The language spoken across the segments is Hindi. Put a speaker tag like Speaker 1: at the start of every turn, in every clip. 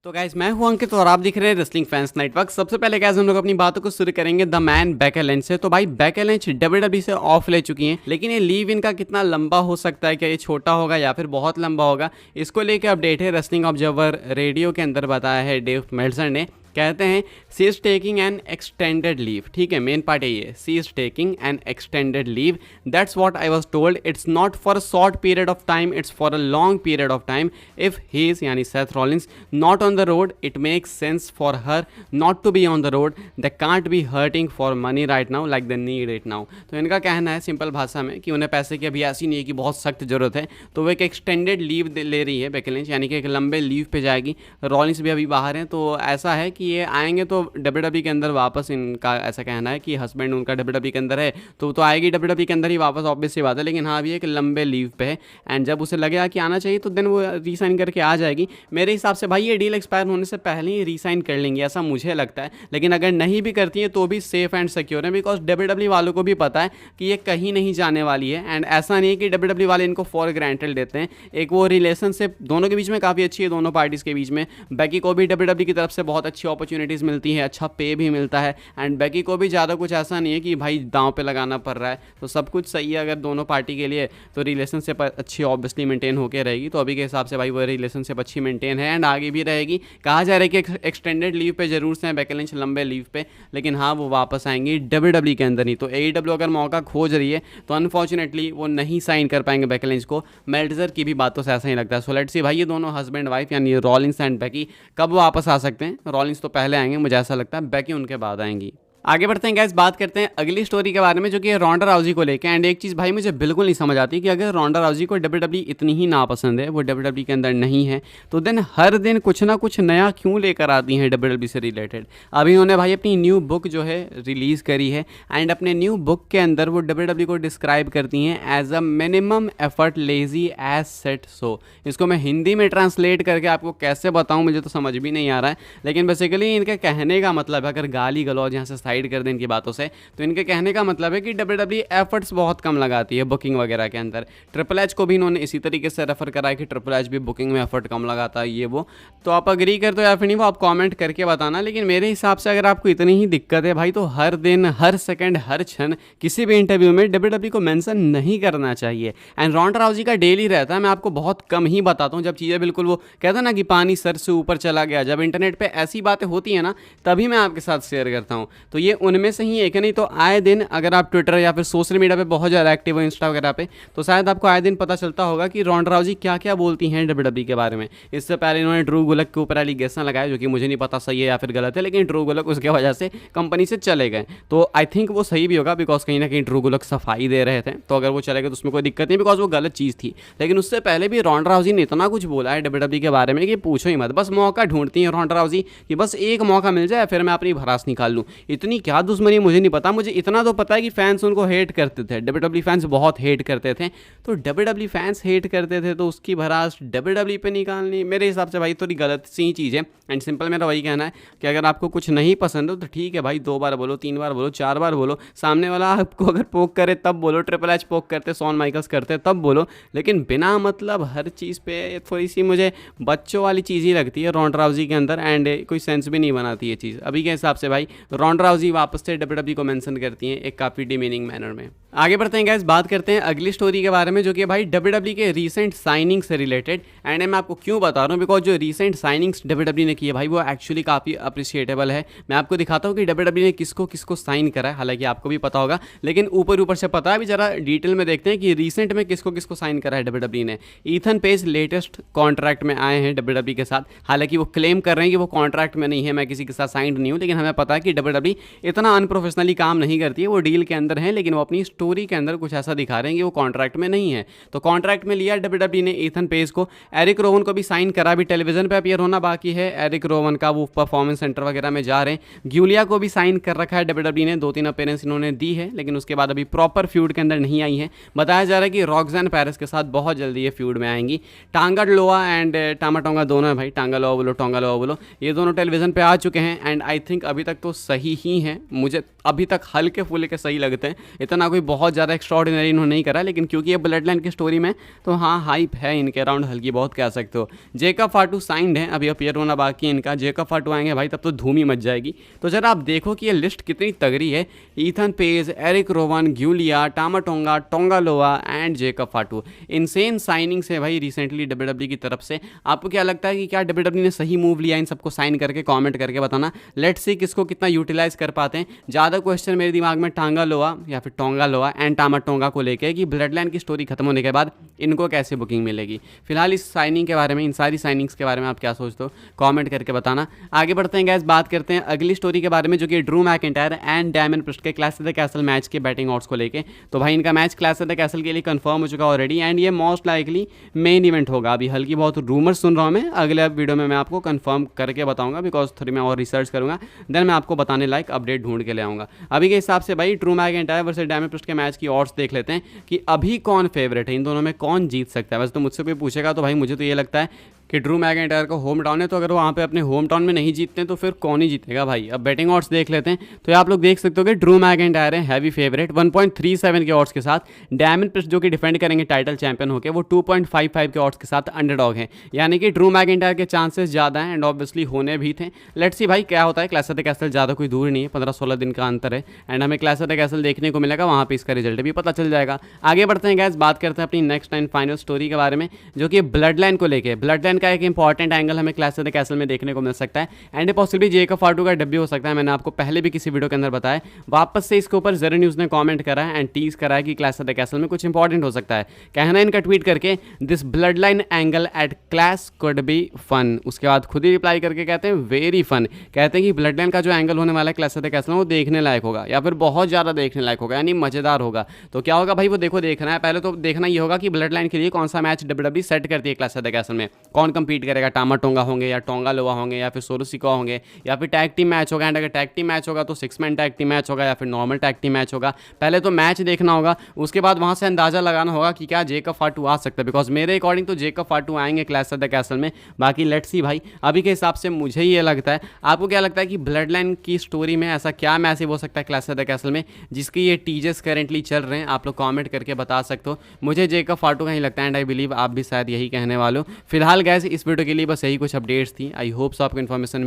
Speaker 1: तो गाइस मैं हूं अंकित और आप दिख रहे हैं रेसलिंग फैंस नेटवर्क। सबसे पहले गाइस हम लोग अपनी बातों को शुरू करेंगे द मैन बेकी लिंच से। तो भाई बेकी लिंच डब्ल्यूडब्ल्यूई से ऑफ ले चुकी हैं, लेकिन ये लीव इनका कितना लंबा हो सकता है, क्या ये छोटा होगा या फिर बहुत लंबा होगा, इसको लेकर अपडेट है रेसलिंग ऑब्जर्वर रेडियो के अंदर बताया है डेव मेल्जर ने। कहते हैं she is taking an extended leave. ठीक है, मेन पार्ट यही है, she is taking an extended leave, that's what I was told, it's not for a short period of time, it's for a long period of time. If he is यानी Seth Rollins not on the road, it makes sense for her not to be on the road, they can't be hurting for money right now like the need it now. तो इनका कहना है सिंपल भाषा में कि उन्हें पैसे की अभी ऐसी नहीं है कि बहुत सख्त जरूरत है, तो वो एक एक्सटेंडेड लीव ले रही है बेकी लिंच, यानी कि एक लंबे लीव पे जाएगी। रॉलिंस भी अभी बाहर हैं, तो ऐसा है कि ये आएंगे तो डब्ल्यूडब्ल्यूई के अंदर वापस, इनका ऐसा कहना है कि हस्बैंड उनका डब्ल्यूडब्ल्यूई के अंदर है तो आएगी डब्ल्यूडब्ल्यूई के अंदर ही वापस, ऑब्वियस सी बात है। लेकिन हाँ, अभी एक लंबे लीव पे है एंड जब उसे लगेगा कि आना चाहिए तो देन वो रीसाइन करके आ जाएगी। मेरे हिसाब से भाई ये डील एक्सपायर होने से पहले ही रीसाइन कर लेंगी, ऐसा मुझे लगता है। लेकिन अगर नहीं भी करती है तो भी सेफ एंड सिक्योर है, बिकॉज डब्ल्यूडब्ल्यूई वालों को भी पता है कि ये कहीं नहीं जाने वाली है। एंड ऐसा नहीं है कि डब्ल्यूडब्ल्यूई वाले इनको फॉर ग्रांटेड देते हैं। एक वो रिलेशनशिप दोनों के बीच में काफ़ी अच्छी है, दोनों पार्टीज़ के बीच में। बेकी को भी डब्ल्यूडब्ल्यूई की तरफ से बहुत अच्छी अपॉर्चुनिटीज़ मिलती है, अच्छा पे भी मिलता है एंड बेकी को भी ज़्यादा कुछ ऐसा नहीं है कि भाई दांव पे लगाना पड़ रहा है। तो सब कुछ सही है अगर दोनों पार्टी के लिए, तो रिलेशनशिप अच्छी ऑब्वियसली मेंटेन होकर रहेगी। तो अभी के हिसाब से भाई वो रिलेशनशिप अच्छी मेंटेन है एंड आगे भी रहेगी। कहा जा रहा है कि एक्सटेंडेड लीव पे जरूर से बेकी लिंच लंबे लीव पे, लेकिन हाँ वो वापस आएंगी डब्ल्यूडब्ल्यूई के अंदर ही। तो एईडब्ल्यू अगर मौका खोज रही है तो अनफॉर्चुनेटली वो नहीं साइन कर पाएंगे बेकी लिंच को। मेल्टजर की भी बातों से ऐसा ही लगता है। सो लेट्स सी भाई ये दोनों हस्बैंड वाइफ यानी रॉलिंस एंड बेकी कब वापस आ सकते हैं। रॉलिंस तो पहले आएंगे मुझे ऐसा लगता है, बेकी उनके बाद आएंगी। आगे बढ़ते हैं गाइस, बात करते हैं अगली स्टोरी के बारे में जो कि रोंडा राउजी को लेकर। एंड एक चीज़ भाई मुझे बिल्कुल नहीं समझ आती कि अगर रोंडा राउजी को डब्ल्यूडब्ल्यूई इतनी ही नापसंद है, वो डब्ल्यूडब्ल्यूई के अंदर नहीं है, तो देन हर दिन कुछ ना कुछ नया क्यों लेकर आती हैं डब्ल्यूडब्ल्यूई से रिलेटेड। अभी उन्होंने भाई अपनी न्यू बुक जो है रिलीज़ करी है एंड अपने न्यू बुक के अंदर वो डब्ल्यूडब्ल्यूई को डिस्क्राइब करती हैं as a minimum effort lazy as set so. इसको मैं हिंदी में ट्रांसलेट करके आपको कैसे बताऊँ, मुझे तो समझ भी नहीं आ रहा है। लेकिन बेसिकली इनके कहने का मतलब है, अगर गाली गलौज यहाँ से साइड कर दें इनकी बातों से, तो इनके कहने का मतलब है कि डब्ल्यूडब्ल्यूई एफर्ट्स बहुत कम लगाती है बुकिंग वगैरह के अंदर। ट्रिपल एच को भी इन्होंने इसी तरीके से रेफर करा है कि ट्रिपल एच भी बुकिंग में एफर्ट कम लगाता है, ये वो। तो आप अग्री करते हो या फिर नहीं वो आप कमेंट करके बताना। लेकिन मेरे हिसाब से अगर आपको इतनी ही दिक्कत है भाई, तो हर दिन हर सेकंड हर क्षण किसी भी इंटरव्यू में डब्ल्यूडब्ल्यूई को मेंशन नहीं करना चाहिए। एंड रोंडा राउजी का डेली रहता है, मैं आपको बहुत कम ही बताता हूँ जब चीज़ें बिल्कुल वो कहते हैं ना कि पानी सर से ऊपर चला गया, जब इंटरनेट पर ऐसी बातें होती है ना तभी मैं आपके साथ शेयर करता हूँ। तो ये उनमें से ही एक है। नहीं तो आए दिन अगर आप ट्विटर या फिर सोशल मीडिया पे बहुत ज़्यादा एक्टिव हो, इंस्टा वगैरह पे, तो शायद आपको आए दिन पता चलता होगा कि रोंडा राउजी क्या क्या बोलती हैं डब्ल्यूडब्ल्यूई के बारे में। इससे पहले इन्होंने ड्रू गुलक के ऊपर एलिगेशन लगाया, जो कि मुझे नहीं पता सही है या फिर गलत है, लेकिन ड्रू गुलक उसके वजह से कंपनी से चले गए। तो आई थिंक वो सही भी होगा, बिकॉज कहीं ना कहीं ड्रू गुलक सफाई दे रहे थे, तो अगर वो चले गए तो उसमें कोई दिक्कत नहीं, बिकॉज वो गलत चीज़ थी। लेकिन उससे पहले भी रोंडा राउजी ने इतना कुछ बोला है डब्ल्यूडब्ल्यूई के बारे में कि पूछो ही मत। बस मौका ढूंढती है रोंडा राउजी कि बस एक मौका मिल जाए फिर मैं अपनी भड़ास निकाल लूँ। इतनी क्या दुश्मनी मुझे नहीं पता, मुझे इतना तो पता है कि फैंस उनको हेट करते थे, डब्ल्यूडब्ल्यूई फैंस बहुत हेट करते थे। तो डब्ल्यूडब्ल्यूई फैंस हेट करते थे तो उसकी भड़ास डब्ल्यूडब्ल्यूई पे निकालनी मेरे हिसाब से भाई थोड़ी गलत सी चीज़ है। एंड सिंपल मेरा वही कहना है कि अगर आपको कुछ नहीं पसंद हो तो ठीक है भाई, 2 बार बोलो, 3 बार बोलो, 4 बार बोलो। सामने वाला आपको अगर पोक करे तब बोलो, ट्रिपल एच पोक करते, शॉन माइकल्स करते तब बोलो, लेकिन बिना मतलब हर चीज़ पे थोड़ी सी मुझे बच्चों वाली चीज़ ही लगती है रोंडा राउजी के अंदर। एंड कोई सेंस भी नहीं बनाती ये चीज़ अभी के हिसाब से भाई। रोंडा राउजी वापस से डब्ल्यूडब्ल्यूई को मेंशन करती हैं एक काफ़ी डिमीनिंग मैनर में। आगे बढ़ते हैं गाइस, बात करते हैं अगली स्टोरी के बारे में जो कि भाई डब्ल्यूडब्ल्यूई के रीसेंट साइनिंग से रिलेटेड। एंड मैं आपको क्यों बता रहा हूँ, बिकॉज जो रीसेंट साइनिंग्स डब्ल्यूडब्ल्यूई ने की है भाई वो एक्चुअली काफ़ी अप्रिशिएटेबल है। मैं आपको दिखाता हूँ कि डब्ल्यूडब्ल्यूई ने किसको किसको साइन करा है, हालांकि आपको भी पता होगा लेकिन ऊपर ऊपर से पता है। अभी जरा डिटेल में देखते हैं कि रिसेंट में किसको किसको साइन करा है डब्ल्यूडब्ल्यूई ने। ईथन पेज लेटेस्ट कॉन्ट्रैक्ट में आए हैं डब्ल्यूडब्ल्यूई के साथ, हालांकि वो क्लेम कर रहे हैं कि वो कॉन्ट्रैक्ट में नहीं है, मैं किसी के साथ साइंड नहीं हूँ, लेकिन हमें पता है कि डब्ल्यूडब्ल्यूई इतना अनप्रोफेशनली काम नहीं करती है। वो डील के अंदर है लेकिन वो अपनी स्टोरी के अंदर कुछ ऐसा दिखा रहे हैं कि वो कॉन्ट्रैक्ट में नहीं है। तो कॉन्ट्रैक्ट में लिया डब्ल्यूडब्ल्यूई ने ईथन पेज को, एरिक रोवन को भी साइन करा, भी टेलीविजन पे अपीयर होना बाकी है एरिक रोवन का, वो परफॉर्मेंस सेंटर वगैरह में जा रहे हैं। ग्यूलिया को भी साइन कर रखा है डब्ल्यूडब्ल्यूई ने, 2-3 अपीयरेंस इन्होंने दी है, लेकिन उसके बाद अभी प्रॉपर फ्यूड के अंदर नहीं आई है। बताया जा रहा है कि रॉक्सैन पेरिस के साथ बहुत जल्दी ये फ्यूड में आएंगी। टांगा लोआ एंड टामा दोनों है भाई, टांगा लोआ बोलो टोंगा लोआ बोलो, ये दोनों टेलीविजन पे आ चुके हैं। एंड आई थिंक अभी तक तो सही ही ही हैं, मुझे अभी तक हल्के फुल्के सही लगते हैं, इतना कोई बहुत ज़्यादा एक्स्ट्रॉर्डिनरी इन्होंने नहीं करा, लेकिन क्योंकि ये ब्लड लाइन की स्टोरी में तो हाँ हाइप है इनके अराउंड हल्की बहुत कह सकते हो। जेकब फाटू साइंड है, अभी अपीयर होना बाकी है इनका। जेकब फाटू आएंगे भाई तब तो धूम ही मच जाएगी। तो जरा आप देखो कि ये लिस्ट कितनी तगड़ी है। Ethan page, Eric Rowan, ग्यूलिया, टामा tonga, tonga लोआ एंड जेकब फाटू, इनसेन साइनिंग्स है भाई रिसेंटली डब्ल्यूडब्ल्यू की तरफ से। आपको क्या लगता है कि क्या डब्ल्यूडब्ल्यू ने सही मूव लिया इन सबको साइन करके? कमेंट करके बताना। लेट्स सी किसको कितना यूटिलाइज कर पाते हैं। ज़्यादा क्वेश्चन मेरे दिमाग में टांगा लोआ या फिर टोंगा लोआ एंड टामा टोंगा को लेके कि ब्लड लाइन की स्टोरी खत्म होने के बाद इनको कैसे बुकिंग मिलेगी। फिलहाल इस साइनिंग के बारे में, इन सारी साइनिंग्स के बारे में आप क्या सोचते हो कमेंट करके बताना। आगे बढ़ते हैं गैस, बात करते हैं अगली स्टोरी के बारे में, जो कि Drew McIntyre and Damian Priest के Clash of the Castle match के बैटिंग ऑड्स को लेके। तो भाई इनका match Clash of the Castle के लिए कंफर्म हो चुका ऑलरेडी एंड ये मोस्ट लाइकली मेन इवेंट होगा। अभी हल्की बहुत रूमर सुन रहा हूँ मैं, अगले वीडियो में मैं आपको कंफर्म करके बताऊंगा, बिकॉज थोड़ी मैं और रिसर्च करूंगा, देन मैं आपको बताने लायक अपडेट ढूंढ के ले आऊँगा। अभी के हिसाब से भाई Drew McIntyre versus Damon Priest के मैच की ऑड्स देख लेते हैं कि अभी कौन फेवरेट है, इन दोनों में कौन जीत सकता है। वैसे तो मुझसे कोई पूछेगा तो भाई मुझे तो ये लगता है कि ड्रू मैकिंटायर का होम टाउन है, तो अगर वो वहाँ पे अपने होम टाउन में नहीं जीतते तो फिर कौन ही जीतेगा भाई। अब बैटिंग ऑड्स देख लेते हैं। तो आप लोग देख सकते हो कि ड्रू मैकिंटायर है हैवी फेवरेट 1.37 के ऑड्स के साथ। डैमन प्रिस्ट जो कि डिफेंड करेंगे टाइटल चैंपियन होकर, वो 2.55 के ऑड्स के साथ अंडरडॉग है, यानी कि ड्रू मैकिंटायर के चांसेस ज़्यादा हैं एंड ऑब्वियसली होने भी थे। लेट्स सी भाई क्या होता है। क्लैश ऑफ द कैसल ज़्यादा कोई दूर नहीं है, 15-16 दिन का अंतर है एंड हमें क्लैश ऑफ द कैसल देखने को मिलेगा, वहाँ पर इसका रिजल्ट भी पता चल जाएगा। आगे बढ़ते हैं गैस, बात करते हैं अपनी नेक्स्ट एंड फाइनल स्टोरी के बारे में, जो कि ब्लड लाइन को लेकर। ब्लड लाइन का एक इंपॉर्टेंट एंगल हमें क्लैश ऑफ द कैसल में देखने को मिल सकता है एंड पॉसिबली जेकब फाटू का डेब्यू हो सकता है। मैंने आपको पहले भी किसी वीडियो के अंदर बताया। वापस से इसके ऊपर ज़रा न्यूज़ ने कमेंट करा है एंड टीज करा है कि क्लैश ऑफ द कैसल में कुछ इंपॉर्टेंट हो सकता है। कहना इनका ट्वीट करके, this blood line angle at clash could be fun. उसके बाद खुद ही रिप्लाई करके कहते हैं वेरी फन। कहते हैं कि ब्लड लाइन का जो एंगल होने वाला है क्लैश ऑफ द कैसल में, वो देखने लायक होगा या फिर बहुत ज़्यादा देखने लायक होगा, यानी मज़ेदार होगा। तो क्या होगा भाई, वो देखो देखना है। पहले तो देखना ये होगा कि ब्लड लाइन के लिए कौन सा मैच डब्ल्यूडब्ल्यू सेट करती है क्लैश ऑफ द कैसल में, कौन कंपीट करेगा, टामा टोंगा होंगे या टोंगा लोआ होंगे या फिर सोरो सिकोआ होंगे या फिर टैग टीम मैच होगा। एंड अगर टैग टीम मैच होगा तो 6 मैन टैग टीम मैच होगा या फिर नॉर्मल टैग टीम मैच होगा। पहले तो मैच देखना होगा, उसके बाद वहां से अंदाजा लगाना होगा कि क्या जेकब फाटू आ सकता है, बिकॉज मेरे अकॉर्डिंग तो जेकब फाटू आएंगे क्लैश ऑफ द कैसल में। बाकी लेट्स सी भाई, अभी के हिसाब से मुझे ये लगता है। आपको क्या लगता है कि ब्लड लाइन की स्टोरी में ऐसा क्या मैसेज हो सकता है क्लैश ऑफ द कैसल में जिसकी ये टीजर्स करेंटली चल रहे हैं? आप लोग कॉमेंट करके बता सकते हो। मुझे जेकब फाटू का ही लगता है एंड आई बिलीव आप भी शायद यही कहने वाले हो। फिलहाल गैस इस वीडियो के लिए बस यही कुछ अपडेट्स थी। आई होप सो आपको इन्फॉर्मेशन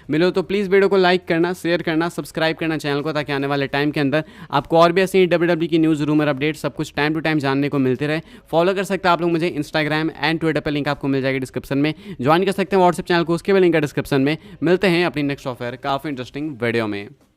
Speaker 1: मिलो तो प्लीज़ वीडियो को लाइक करना, शेयर करना, सब्सक्राइब करना चैनल को, ताकि आने वाले टाइम के अंदर आपको और भी ऐसी डब्ल्यूडब्ल्यू की न्यूज़, रूमर, अपडेट सब कुछ टाइम टू टाइम जानने को मिलते रहे। फॉलो कर सकते हैं आप लोग मुझे इंस्टाग्राम एंड ट्विटर पर, लिंक आपको मिल जाएगी डिस्क्रिप्शन में। ज्वाइन कर सकते हैं व्हाट्सएप चैनल को, उसके भी लिंक है डिस्क्रिप्शन में। मिलते हैं अपनी नेक्स्ट ऑफर काफ़ी इंटरेस्टिंग वीडियो में।